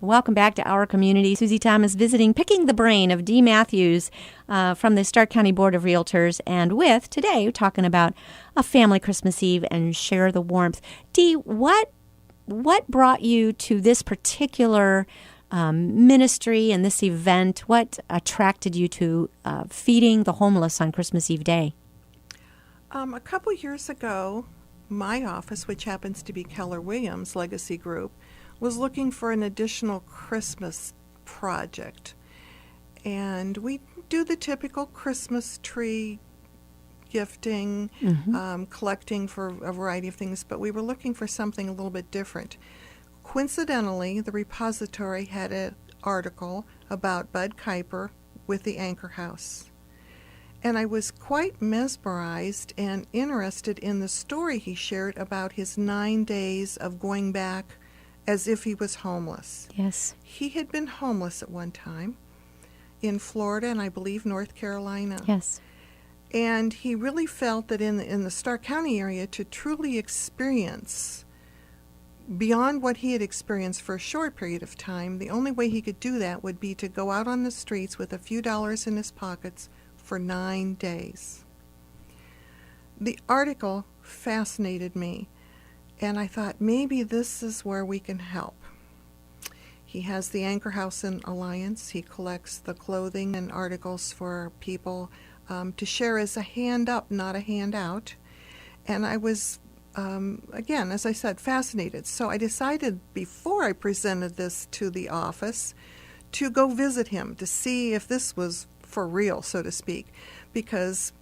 Welcome back to Our Community. Susie Thomas visiting, picking the brain of Dee Matthews from the Stark County Board of Realtors, and with today talking about a family Christmas Eve and share the warmth. Dee, what brought you to this particular ministry and this event? What attracted you to feeding the homeless on Christmas Eve day? A couple years ago, my office, which happens to be Keller Williams Legacy Group, was looking for an additional Christmas project. And we do the typical Christmas tree gifting, collecting for a variety of things, but we were looking for something a little bit different. Coincidentally, the repository had an article about Bud Kuiper with the Anchor House. And I was quite mesmerized and interested in the story he shared about his 9 days of going back as if he was homeless. Yes. He had been homeless at one time in Florida and I believe North Carolina. Yes. And he really felt that in the Stark County area, to truly experience beyond what he had experienced for a short period of time, the only way he could do that would be to go out on the streets with a few dollars in his pockets for 9 days. The article fascinated me. And I thought, maybe this is where we can help. He has the Anchor House in Alliance. He collects the clothing and articles for people to share as a hand up, not a handout. And I was, again, as I said, fascinated. So I decided before I presented this to the office to go visit him to see if this was for real, so to speak, because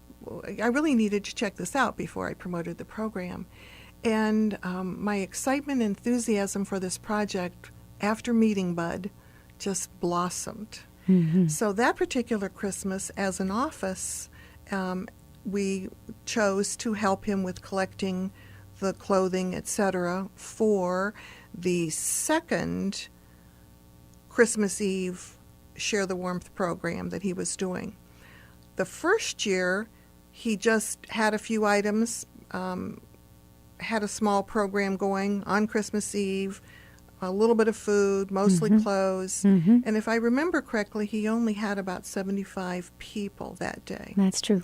I really needed to check this out before I promoted the program. And my excitement and enthusiasm for this project after meeting Bud just blossomed. Mm-hmm. So that particular Christmas, as an office, we chose to help him with collecting the clothing, etc., for the second Christmas Eve Share the Warmth program that he was doing. The first year, he just had a few items, had a small program going on Christmas Eve, a little bit of food, mostly clothes. And if I remember correctly, he only had about 75 people that day. That's true.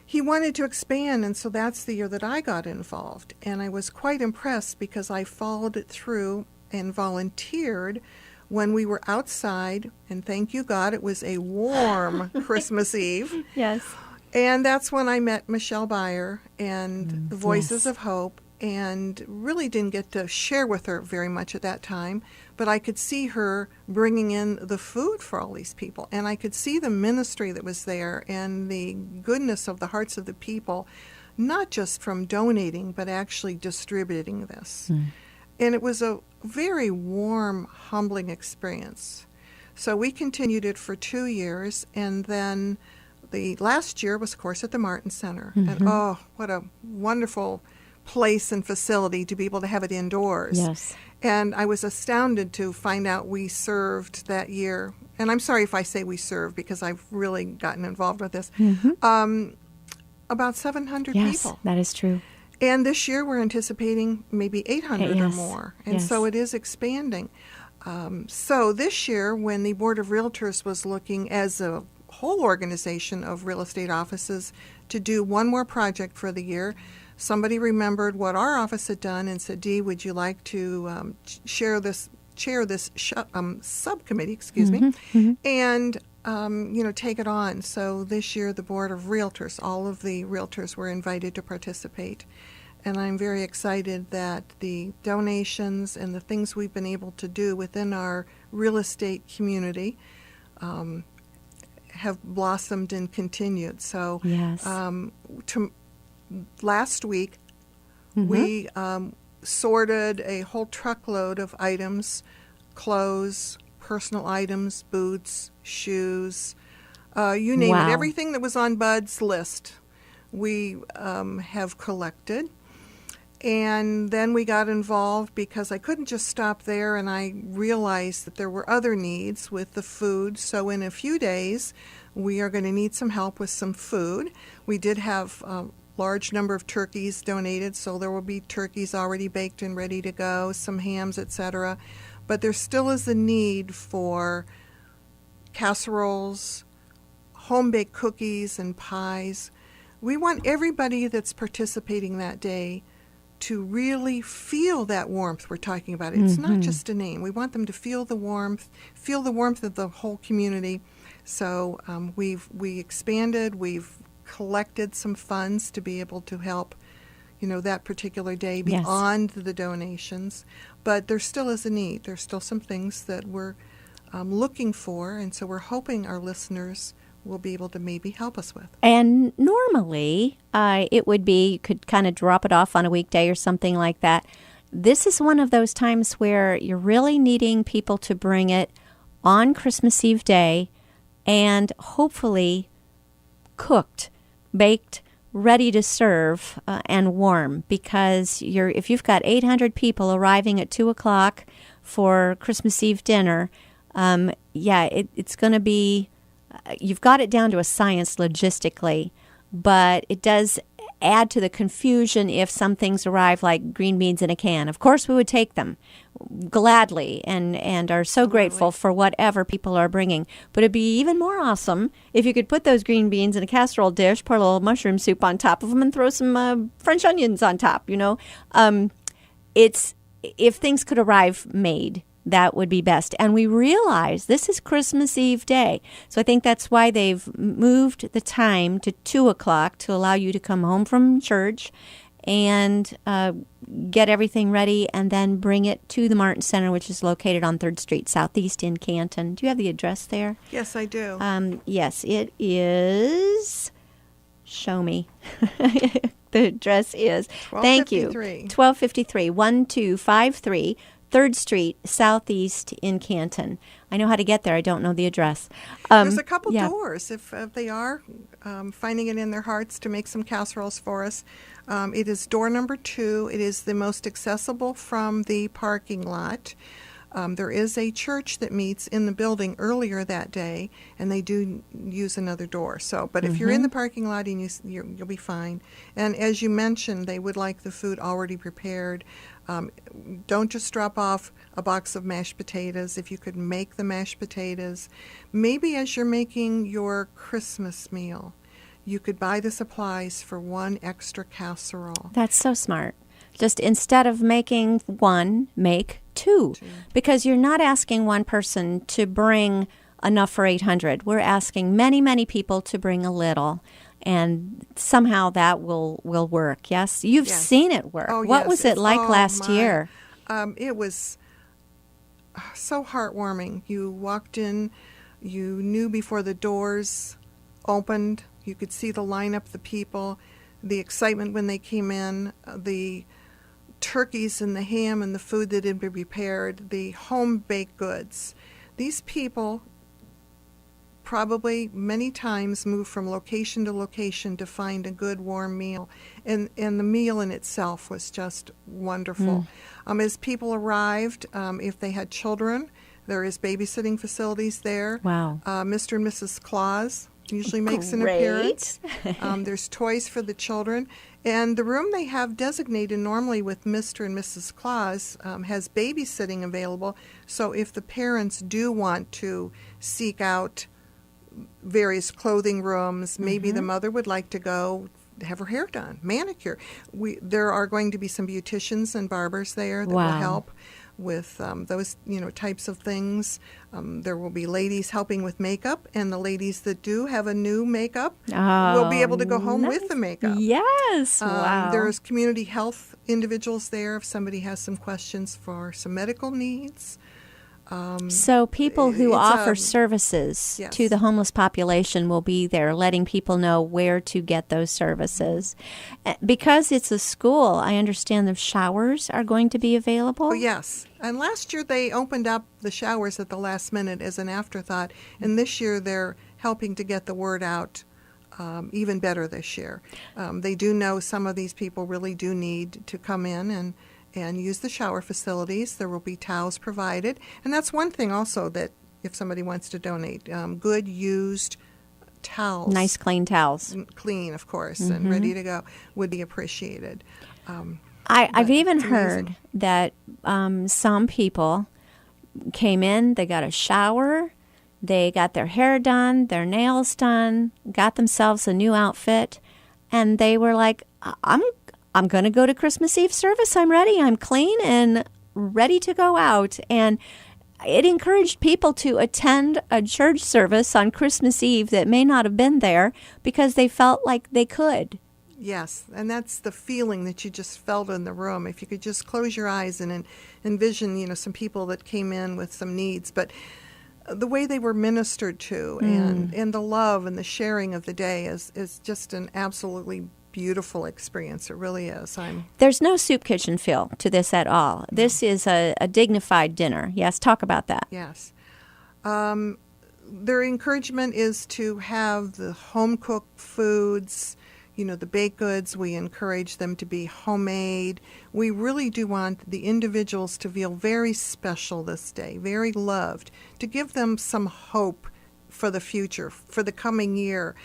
He wanted to expand, and so that's the year that I got involved. And I was quite impressed because I followed it through and volunteered when we were outside, and thank you, God, it was a warm Christmas Eve. Yes. And that's when I met Michelle Beyer and the Voices of Hope, and really didn't get to share with her very much at that time, but I could see her bringing in the food for all these people, and I could see the ministry that was there and the goodness of the hearts of the people, not just from donating, but actually distributing this. And it was a very warm, humbling experience. So we continued it for 2 years, and then the last year was, of course, at the Martin Center. And oh, what a wonderful place and facility to be able to have it indoors. Yes. And I was astounded to find out we served that year. And I'm sorry if I say we served because I've really gotten involved with this. About 700 people. Yes, that is true. And this year we're anticipating maybe 800 or Yes. more. And so it is expanding. So this year, when the Board of Realtors was looking as a whole organization of real estate offices to do one more project for the year, somebody remembered what our office had done and said, Dee, would you like to chair this subcommittee, and take it on. So this year the Board of Realtors, all of the realtors were invited to participate. And I'm very excited that the donations and the things we've been able to do within our real estate community have blossomed and continued. So Yes. Last week, we sorted a whole truckload of items, clothes, personal items, boots, shoes, you name it. Everything that was on Bud's list, we have collected. And then we got involved because I couldn't just stop there, and I realized that there were other needs with the food. So in a few days, we are going to need some help with some food. We did have large number of turkeys donated, so there will be turkeys already baked and ready to go, some hams, etc. but there still is a need for casseroles, home-baked cookies and pies. We want everybody that's participating that day to really feel that warmth we're talking about. It's not just a name. We want them to feel the warmth of the whole community. So we expanded, we've collected some funds to be able to help, that particular day beyond the donations. But there still is a need. There's still some things that we're looking for, and so we're hoping our listeners will be able to maybe help us with. And normally, it would be, you could kind of drop it off on a weekday or something like that. This is one of those times where you're really needing people to bring it on Christmas Eve day and hopefully cooked, baked, ready to serve and warm, because if you've got 800 people arriving at 2 o'clock for Christmas Eve dinner, it's going to be, you've got it down to a science logistically, but it does add to the confusion if some things arrive like green beans in a can. Of course, we would take them gladly and are so grateful for whatever people are bringing. But it'd be even more awesome if you could put those green beans in a casserole dish, pour a little mushroom soup on top of them, and throw some French onions on top, if things could arrive made, that would be best. And we realize this is Christmas Eve day. So I think that's why they've moved the time to 2 o'clock to allow you to come home from church and get everything ready and then bring it to the Martin Center, which is located on 3rd Street Southeast in Canton. Do you have the address there? Yes, I do. Yes, it is. Show me. The address is. Thank you. 1253. 1253. 3rd Street, Southeast in Canton. I know how to get there. I don't know the address. There's a couple doors if they are finding it in their hearts to make some casseroles for us. It is door number 2. It is the most accessible from the parking lot. There is a church that meets in the building earlier that day, and they do use another door. But if you're in the parking lot, and you'll be fine. And as you mentioned, they would like the food already prepared. Don't just drop off a box of mashed potatoes. If you could make the mashed potatoes, maybe as you're making your Christmas meal, you could buy the supplies for 1 extra casserole. That's so smart. Just instead of making 1, make 2. Because you're not asking one person to bring enough for 800. We're asking many, many people to bring a little. And somehow that will work. Yes? You've seen it work. Oh, what was it like last year? It was so heartwarming. You walked in, you knew before the doors opened, you could see the lineup, the people, the excitement when they came in, the turkeys and the ham and the food that had been prepared, the home-baked goods. These people probably many times move from location to location to find a good warm meal, and the meal in itself was just wonderful. As people arrived, if they had children, there is babysitting facilities there. Wow. Mr. and Mrs. Claus usually makes an appearance. There's toys for the children, and the room they have designated normally with Mr. and Mrs. Claus has babysitting available. So if the parents do want to seek out various clothing rooms, maybe the mother would like to go have her hair done, manicure. There are going to be some beauticians and barbers there that will help with those types of things. There will be ladies helping with makeup, and the ladies that do have a new makeup will be able to go home with the makeup. Yes, wow. There's community health individuals there if somebody has some questions for some medical needs. So people who offer services to the homeless population will be there, letting people know where to get those services. Because it's a school, I understand the showers are going to be available? Oh, yes. And last year they opened up the showers at the last minute as an afterthought, and this year they're helping to get the word out even better this year. They do know some of these people really do need to come in and use the shower facilities. There will be towels provided. And that's one thing also that if somebody wants to donate, good used towels. Nice clean towels. Clean, of course, and ready to go would be appreciated. I've even heard that some people came in, they got a shower, they got their hair done, their nails done, got themselves a new outfit, and they were like, I'm going to go to Christmas Eve service. I'm ready. I'm clean and ready to go out. And it encouraged people to attend a church service on Christmas Eve that may not have been there because they felt like they could. Yes, and that's the feeling that you just felt in the room. If you could just close your eyes and envision, some people that came in with some needs, but the way they were ministered to and the love and the sharing of the day is just an absolutely beautiful experience. It really is. There's no soup kitchen feel to this at all. This is a dignified dinner. Yes, talk about that. Yes. Their encouragement is to have the home-cooked foods, the baked goods. We encourage them to be homemade. We really do want the individuals to feel very special this day, very loved, to give them some hope for the future, for the coming year,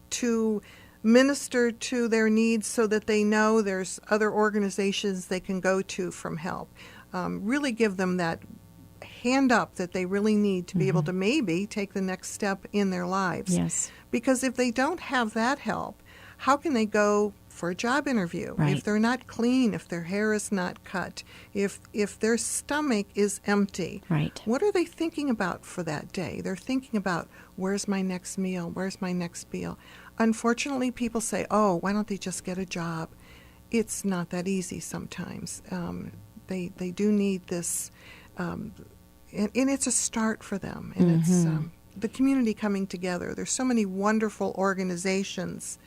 to minister to their needs so that they know there's other organizations they can go to from help. Really give them that hand up that they really need to be able to maybe take the next step in their lives. Yes. Because if they don't have that help, how can they go for a job interview? Right. If they're not clean, if their hair is not cut, if their stomach is empty, right. What are they thinking about for that day? They're thinking about, where's my next meal? Where's my next meal? Unfortunately, people say, oh, why don't they just get a job? It's not that easy sometimes. They do need this, and it's a start for them. And it's the community coming together. There's so many wonderful organizations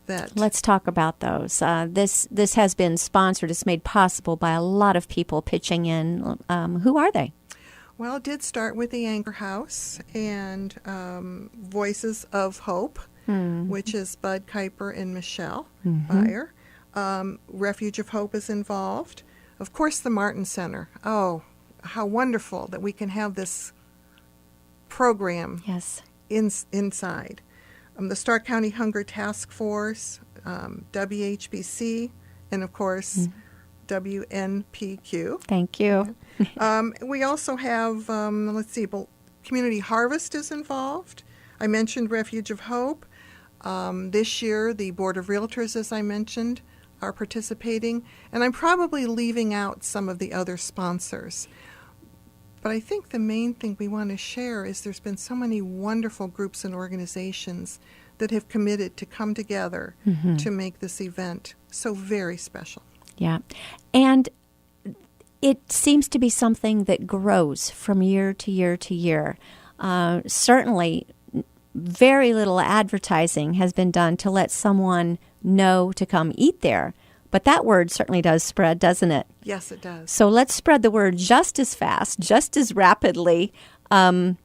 that... Let's talk about those. This has been sponsored. It's made possible by a lot of people pitching in. Who are they? Well, it did start with the Anchor House and Voices of Hope, which is Bud Kuiper and Michelle Beyer. Refuge of Hope is involved. Of course, the Martin Center. Oh, how wonderful that we can have this program inside. The Stark County Hunger Task Force, WHBC, and of course, WNPQ. Thank you. We also have, Community Harvest is involved. I mentioned Refuge of Hope. This year, the Board of Realtors, as I mentioned, are participating. And I'm probably leaving out some of the other sponsors. But I think the main thing we want to share is there's been so many wonderful groups and organizations that have committed to come together to make this event so very special. Yeah. And it seems to be something that grows from year to year to year. Certainly, very little advertising has been done to let someone know to come eat there. But that word certainly does spread, doesn't it? Yes, it does. So let's spread the word just as fast, just as rapidly, to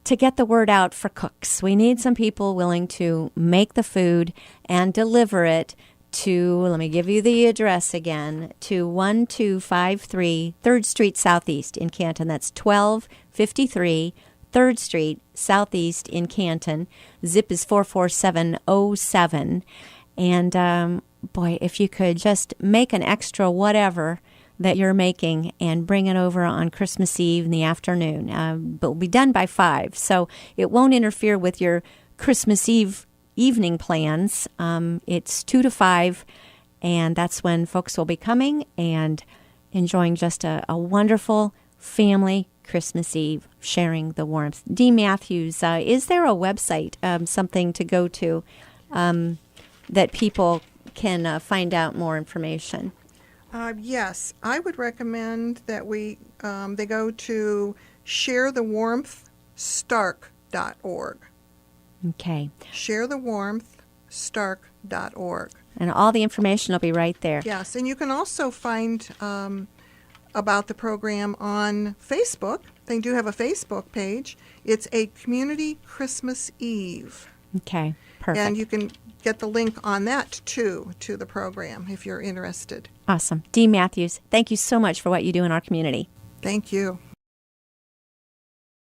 get the word out for cooks. We need some people willing to make the food and deliver it to, let me give you the address again, to 1253 3rd Street Southeast in Canton. That's 1253 3rd Street Southeast in Canton. Zip is 44707. And boy, if you could just make an extra whatever that you're making and bring it over on Christmas Eve in the afternoon. But it'll be done by 5, so it won't interfere with your Christmas Eve evening plans. It's 2 to 5, and that's when folks will be coming and enjoying just a wonderful family Christmas Eve, sharing the warmth. Dee Matthews, is there a website, something to go to that people can find out more information? Yes, I would recommend that they go to sharethewarmthstark.org. Okay. Sharethewarmthstark.org. And all the information will be right there. Yes, and you can also find about the program on Facebook. They do have a Facebook page. It's a Community Christmas Eve. Okay, perfect. And you can get the link on that, too, to the program if you're interested. Awesome. Dee Matthews, thank you so much for what you do in our community. Thank you.